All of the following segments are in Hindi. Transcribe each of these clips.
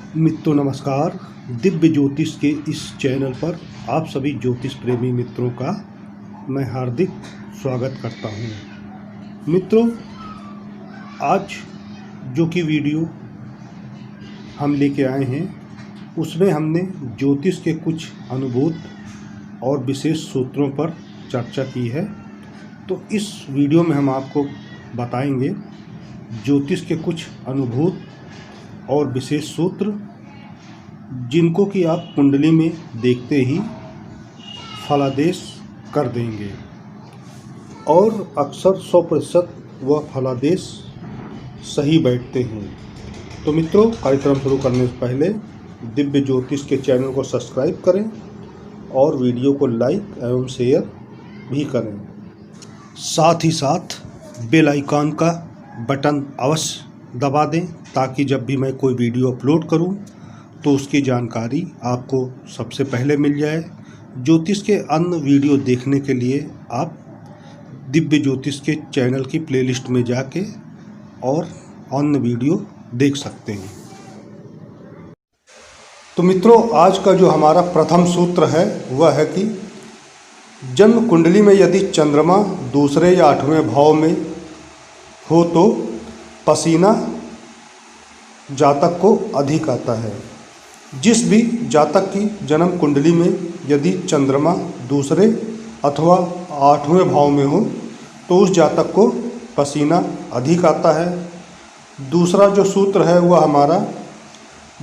मित्रों नमस्कार। दिव्य ज्योतिष के इस चैनल पर आप सभी ज्योतिष प्रेमी मित्रों का मैं हार्दिक स्वागत करता हूं। मित्रों, आज जो कि वीडियो हम लेके आए हैं उसमें हमने ज्योतिष के कुछ अनुभूत और विशेष सूत्रों पर चर्चा की है। तो इस वीडियो में हम आपको बताएंगे ज्योतिष के कुछ अनुभूत और विशेष सूत्र जिनको कि आप कुंडली में देखते ही फलादेश कर देंगे और अक्सर 100% वह फलादेश सही बैठते हैं। तो मित्रों, कार्यक्रम शुरू करने से पहले दिव्य ज्योतिष के चैनल को सब्सक्राइब करें और वीडियो को लाइक एवं शेयर भी करें। साथ ही साथ बेल आइकन का बटन अवश्य दबा दें ताकि जब भी मैं कोई वीडियो अपलोड करूं तो उसकी जानकारी आपको सबसे पहले मिल जाए। ज्योतिष के अन्य वीडियो देखने के लिए आप दिव्य ज्योतिष के चैनल की प्लेलिस्ट में जाके और अन्य वीडियो देख सकते हैं। तो मित्रों, आज का जो हमारा प्रथम सूत्र है वह है कि जन्म कुंडली में यदि चंद्रमा दूसरे या 8वें भाव में हो तो पसीना जातक को अधिक आता है। जिस भी जातक की जन्म कुंडली में यदि चंद्रमा दूसरे अथवा 8वें भाव में हो तो उस जातक को पसीना अधिक आता है। दूसरा जो सूत्र है वह हमारा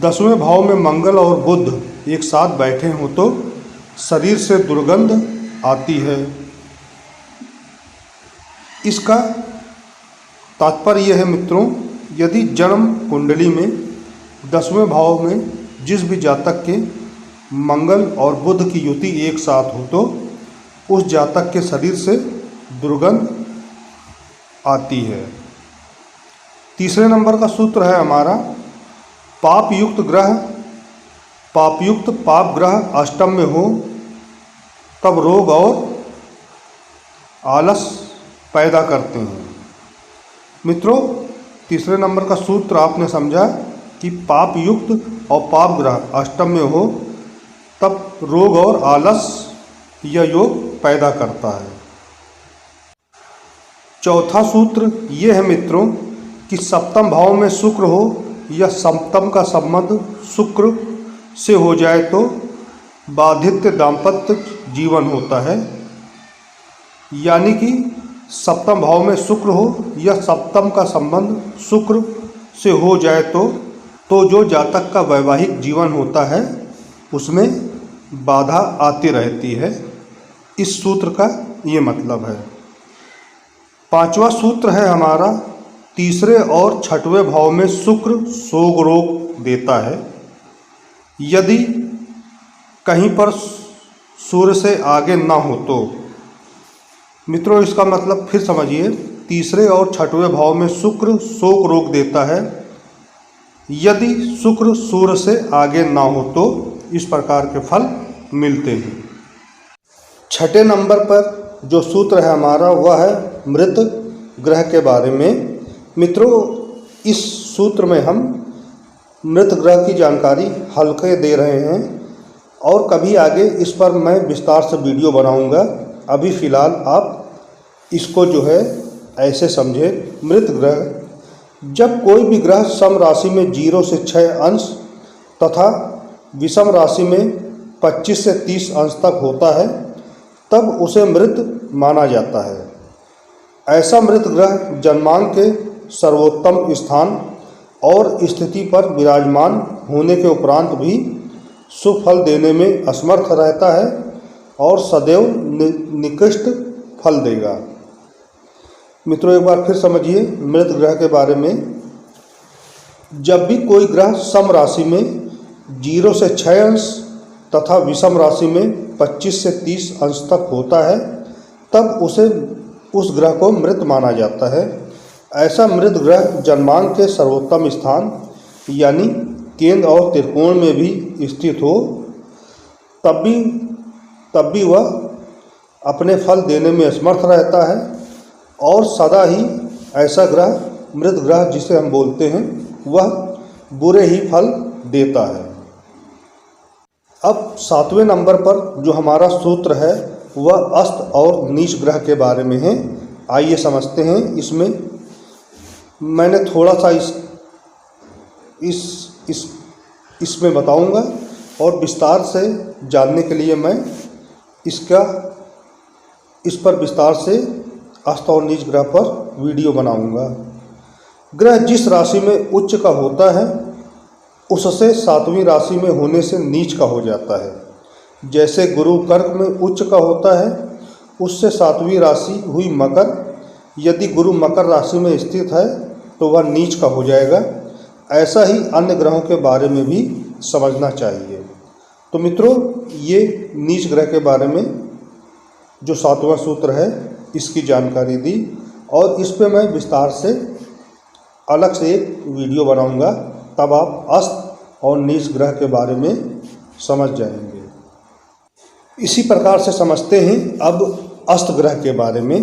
10वें भाव में मंगल और बुध एक साथ बैठे हों तो शरीर से दुर्गंध आती है। इसका तात्पर्य यह है मित्रों, यदि जन्म कुंडली में 10वें भाव में जिस भी जातक के मंगल और बुध की युति एक साथ हो तो उस जातक के शरीर से दुर्गंध आती है। तीसरे नंबर का सूत्र है हमारा पाप ग्रह अष्टम में हो तब रोग और आलस पैदा करते हैं। मित्रों, तीसरे नंबर का सूत्र आपने समझा कि पाप युक्त और पाप ग्रह अष्टम में हो तब रोग और आलस यह योग पैदा करता है। चौथा सूत्र ये है मित्रों कि सप्तम भाव में शुक्र हो या सप्तम का संबंध शुक्र से हो जाए तो बाधित दाम्पत्य जीवन होता है। यानी कि सप्तम भाव में शुक्र हो या सप्तम का संबंध शुक्र से हो जाए तो जो जातक का वैवाहिक जीवन होता है उसमें बाधा आती रहती है। इस सूत्र का ये मतलब है। पांचवा सूत्र है हमारा तीसरे और 6वें भाव में शुक्र शोक रोग देता है। यदि कहीं पर सूर्य से आगे ना हो तो मित्रों, इसका मतलब फिर समझिए, तीसरे और 6वें भाव में शुक्र शोक रोग देता है। यदि शुक्र सूर्य से आगे ना हो तो इस प्रकार के फल मिलते हैं। 6ठे नंबर पर जो सूत्र है हमारा वह है मृत ग्रह के बारे में। मित्रों, इस सूत्र में हम मृत ग्रह की जानकारी हल्के दे रहे हैं और कभी आगे इस पर मैं विस्तार से वीडियो बनाऊंगा। अभी फ़िलहाल आप इसको जो है ऐसे समझे। मृत ग्रह, जब कोई भी ग्रह सम राशि में 0 से 6 अंश तथा विषम राशि में 25 से 30 अंश तक होता है तब उसे मृत माना जाता है। ऐसा मृत ग्रह जन्मांक के सर्वोत्तम स्थान और स्थिति पर विराजमान होने के उपरांत भी शुभ फल देने में असमर्थ रहता है और सदैव निकृष्ट फल देगा। मित्रों, एक बार फिर समझिए मृत ग्रह के बारे में। जब भी कोई ग्रह सम राशि में 0 से 6 अंश तथा विषम राशि में 25 से 30 अंश तक होता है तब उस ग्रह को मृत माना जाता है। ऐसा मृत ग्रह जन्मांक के सर्वोत्तम स्थान यानी केंद्र और त्रिकोण में भी स्थित हो तब भी वह अपने फल देने में असमर्थ रहता है और सदा ही ऐसा ग्रह मृत ग्रह जिसे हम बोलते हैं वह बुरे ही फल देता है। अब 7वें नंबर पर जो हमारा सूत्र है वह अस्त और नीच ग्रह के बारे में है। आइए समझते हैं। इसमें मैंने थोड़ा सा इसमें बताऊंगा और विस्तार से जानने के लिए मैं इस पर विस्तार से अस्त और नीच ग्रह पर वीडियो बनाऊंगा। ग्रह जिस राशि में उच्च का होता है उससे 7वीं राशि में होने से नीच का हो जाता है। जैसे गुरु कर्क में उच्च का होता है उससे 7वीं राशि हुई मकर। यदि गुरु मकर राशि में स्थित है तो वह नीच का हो जाएगा। ऐसा ही अन्य ग्रहों के बारे में भी समझना चाहिए। तो मित्रों, ये नीच ग्रह के बारे में जो 7वां सूत्र है इसकी जानकारी दी और इस पे मैं विस्तार से अलग से एक वीडियो बनाऊंगा, तब आप अस्त और नीच ग्रह के बारे में समझ जाएंगे। इसी प्रकार से समझते हैं अब अस्त ग्रह के बारे में।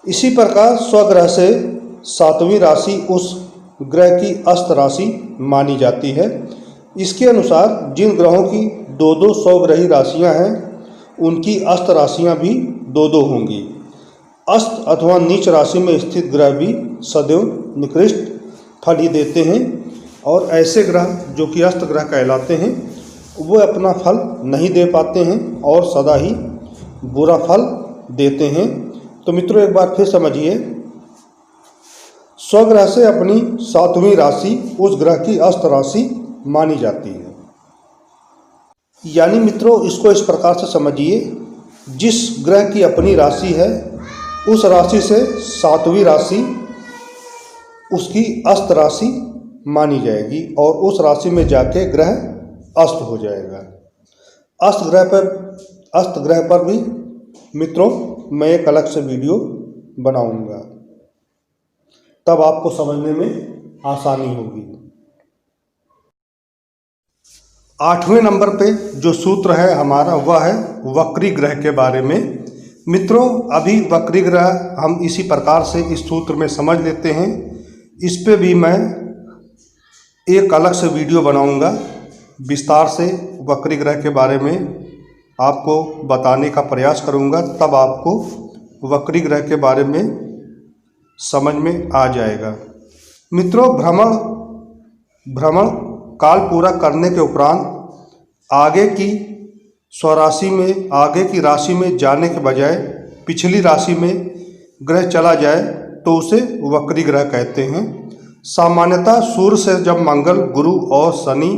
इसी प्रकार स्वग्रह से 7वीं राशि उस ग्रह की अस्त राशि मानी जाती है। इसके अनुसार जिन ग्रहों की 2-2 स्वग्रही राशियां हैं उनकी अस्त राशियां भी 2-2 होंगी। अस्त अथवा नीच राशि में स्थित ग्रह भी सदैव निकृष्ट फल ही देते हैं और ऐसे ग्रह जो कि अस्त ग्रह कहलाते हैं वो अपना फल नहीं दे पाते हैं और सदा ही बुरा फल देते हैं। तो मित्रों, एक बार फिर समझिए, स्वग्रह से अपनी 7वीं राशि उस ग्रह की अस्त राशि मानी जाती है। यानी मित्रों, इसको इस प्रकार से समझिए, जिस ग्रह की अपनी राशि है उस राशि से 7वीं राशि उसकी अस्त राशि मानी जाएगी और उस राशि में जाके ग्रह अस्त हो जाएगा। अस्त ग्रह पर भी मित्रों मैं एक अलग से वीडियो बनाऊंगा, तब आपको समझने में आसानी होगी। 8वें नंबर पे जो सूत्र है हमारा वह है वक्री ग्रह के बारे में। मित्रों, अभी वक्री ग्रह हम इसी प्रकार से इस सूत्र में समझ लेते हैं। इस पे भी मैं एक अलग से वीडियो बनाऊंगा, विस्तार से वक्री ग्रह के बारे में आपको बताने का प्रयास करूंगा, तब आपको वक्री ग्रह के बारे में समझ में आ जाएगा। मित्रों, भ्रमण काल पूरा करने के उपरांत आगे की राशि में जाने के बजाय पिछली राशि में ग्रह चला जाए तो उसे वक्री ग्रह कहते हैं। सामान्यतः सूर्य से जब मंगल, गुरु और शनि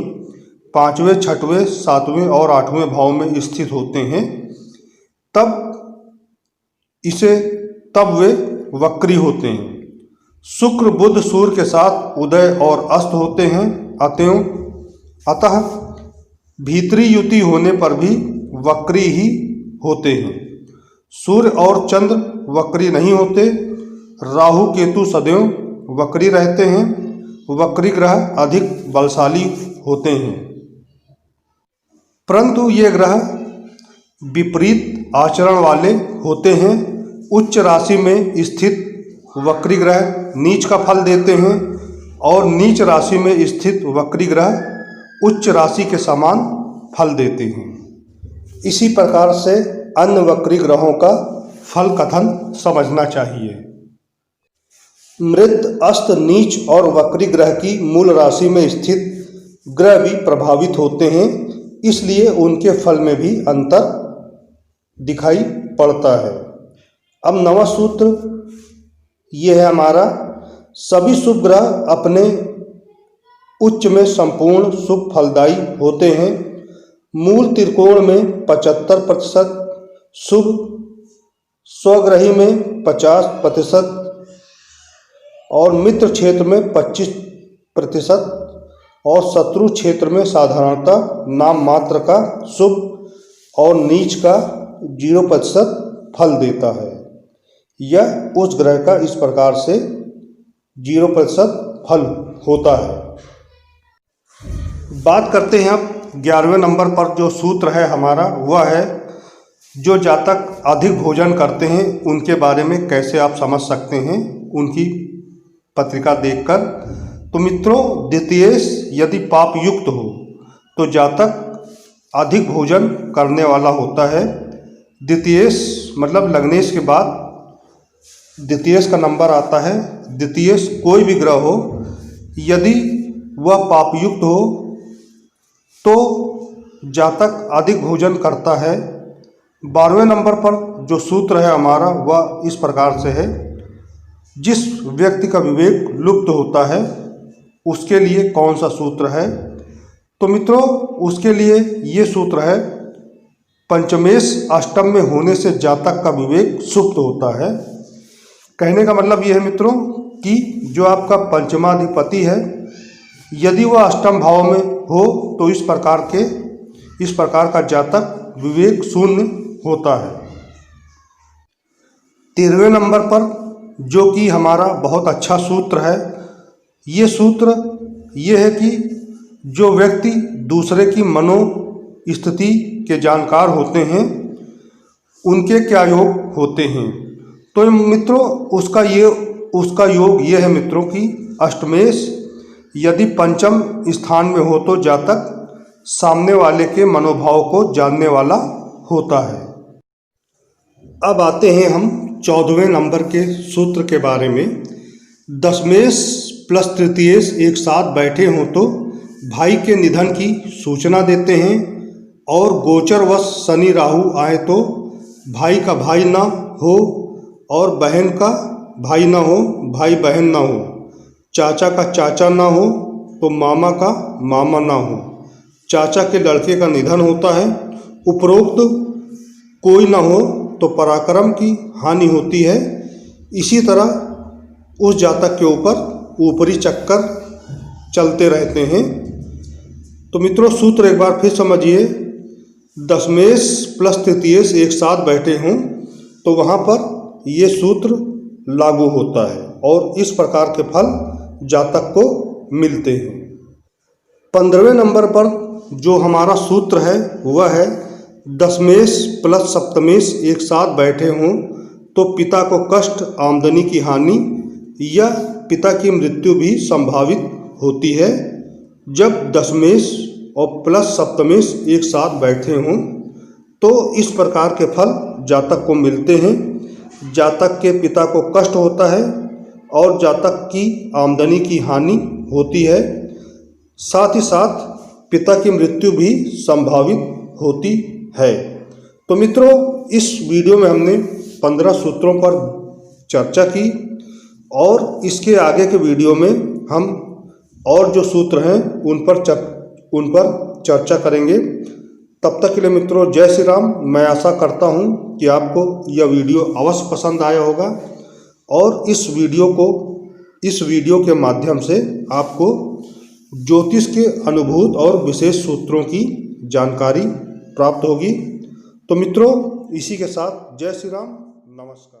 5वें, 6वें, 7वें और 8वें भाव में स्थित होते हैं तब वे वक्री होते हैं। शुक्र, बुध, सूर्य के साथ उदय और अस्त होते हैं। अतः भीतरी युति होने पर भी वक्री ही होते हैं। सूर्य और चंद्र वक्री नहीं होते। राहु, केतु सदैव वक्री रहते हैं। वक्री ग्रह अधिक बलशाली होते हैं, परंतु ये ग्रह विपरीत आचरण वाले होते हैं। उच्च राशि में स्थित वक्री ग्रह नीच का फल देते हैं और नीच राशि में स्थित वक्री ग्रह उच्च राशि के समान फल देते हैं। इसी प्रकार से अन्य वक्री ग्रहों का फल कथन समझना चाहिए। मृत, अस्त, नीच और वक्री ग्रह की मूल राशि में स्थित ग्रह भी प्रभावित होते हैं, इसलिए उनके फल में भी अंतर दिखाई पड़ता है। अब 9वां सूत्र ये है हमारा, सभी शुभ ग्रह अपने उच्च में संपूर्ण शुभ फलदायी होते हैं। मूल त्रिकोण में 75% शुभ, स्वग्रही में 50% और मित्र क्षेत्र में 25% और शत्रु क्षेत्र में साधारणतः नाम मात्र का शुभ और नीच का 0% फल देता है। यह उस ग्रह का इस प्रकार से 0% फल होता है। बात करते हैं अब 11वें नंबर पर जो सूत्र है हमारा वह है, जो जातक अधिक भोजन करते हैं उनके बारे में कैसे आप समझ सकते हैं उनकी पत्रिका देखकर। तो मित्रों द्वितीयेश यदि पाप युक्त हो तो जातक अधिक भोजन करने वाला होता है। द्वितीयेश मतलब लग्नेश के बाद द्वितीयेश का नंबर आता है। द्वितीयेश कोई भी ग्रह हो यदि वह पाप युक्त हो तो जातक अधिक भोजन करता है। 12वें नंबर पर जो सूत्र है हमारा वह इस प्रकार से है, जिस व्यक्ति का विवेक लुप्त होता है उसके लिए कौन सा सूत्र है। तो मित्रों उसके लिए ये सूत्र है, पंचमेश अष्टम में होने से जातक का विवेक सुप्त होता है। कहने का मतलब ये है मित्रों कि जो आपका पंचमाधिपति है यदि वह अष्टम भाव में हो तो इस प्रकार का जातक विवेक शून्य होता है। 13वें नंबर पर जो कि हमारा बहुत अच्छा सूत्र है, ये सूत्र ये है कि जो व्यक्ति दूसरे की मनोस्थिति के जानकार होते हैं उनके क्या योग होते हैं। तो मित्रों उसका योग ये है मित्रों कि अष्टमेश यदि पंचम स्थान में हो तो जातक सामने वाले के मनोभाव को जानने वाला होता है। अब आते हैं हम 14वें नंबर के सूत्र के बारे में। दशमेश प्लस तृतीयेश एक साथ बैठे हों तो भाई के निधन की सूचना देते हैं, और गोचरवश शनि राहु आए तो भाई का भाई ना हो और बहन का भाई ना हो, भाई बहन ना हो, चाचा का चाचा ना हो तो मामा का मामा ना हो, चाचा के लड़के का निधन होता है, उपरोक्त कोई ना हो तो पराक्रम की हानि होती है। इसी तरह उस जातक के ऊपर ऊपरी चक्कर चलते रहते हैं। तो मित्रों सूत्र एक बार फिर समझिए, दशमेश प्लस तृतीयेश एक साथ बैठे हों तो वहाँ पर ये सूत्र लागू होता है और इस प्रकार के फल जातक को मिलते हैं। 15वें नंबर पर जो हमारा सूत्र है वह है, दशमेश प्लस सप्तमेश एक साथ बैठे हों तो पिता को कष्ट, आमदनी की हानि या पिता की मृत्यु भी संभावित होती है। जब दशमेश और प्लस सप्तमेश एक साथ बैठे हों तो इस प्रकार के फल जातक को मिलते हैं। जातक के पिता को कष्ट होता है और जातक की आमदनी की हानि होती है, साथ ही साथ पिता की मृत्यु भी संभावित होती है। तो मित्रों इस वीडियो में हमने 15 सूत्रों पर चर्चा की और इसके आगे के वीडियो में हम और जो सूत्र हैं उन पर चर्चा करेंगे। तब तक के लिए मित्रों जय श्री राम। मैं आशा करता हूं कि आपको यह वीडियो अवश्य पसंद आया होगा और इस वीडियो के माध्यम से आपको ज्योतिष के अनुभूत और विशेष सूत्रों की जानकारी प्राप्त होगी। तो मित्रों इसी के साथ जय श्री राम, नमस्कार।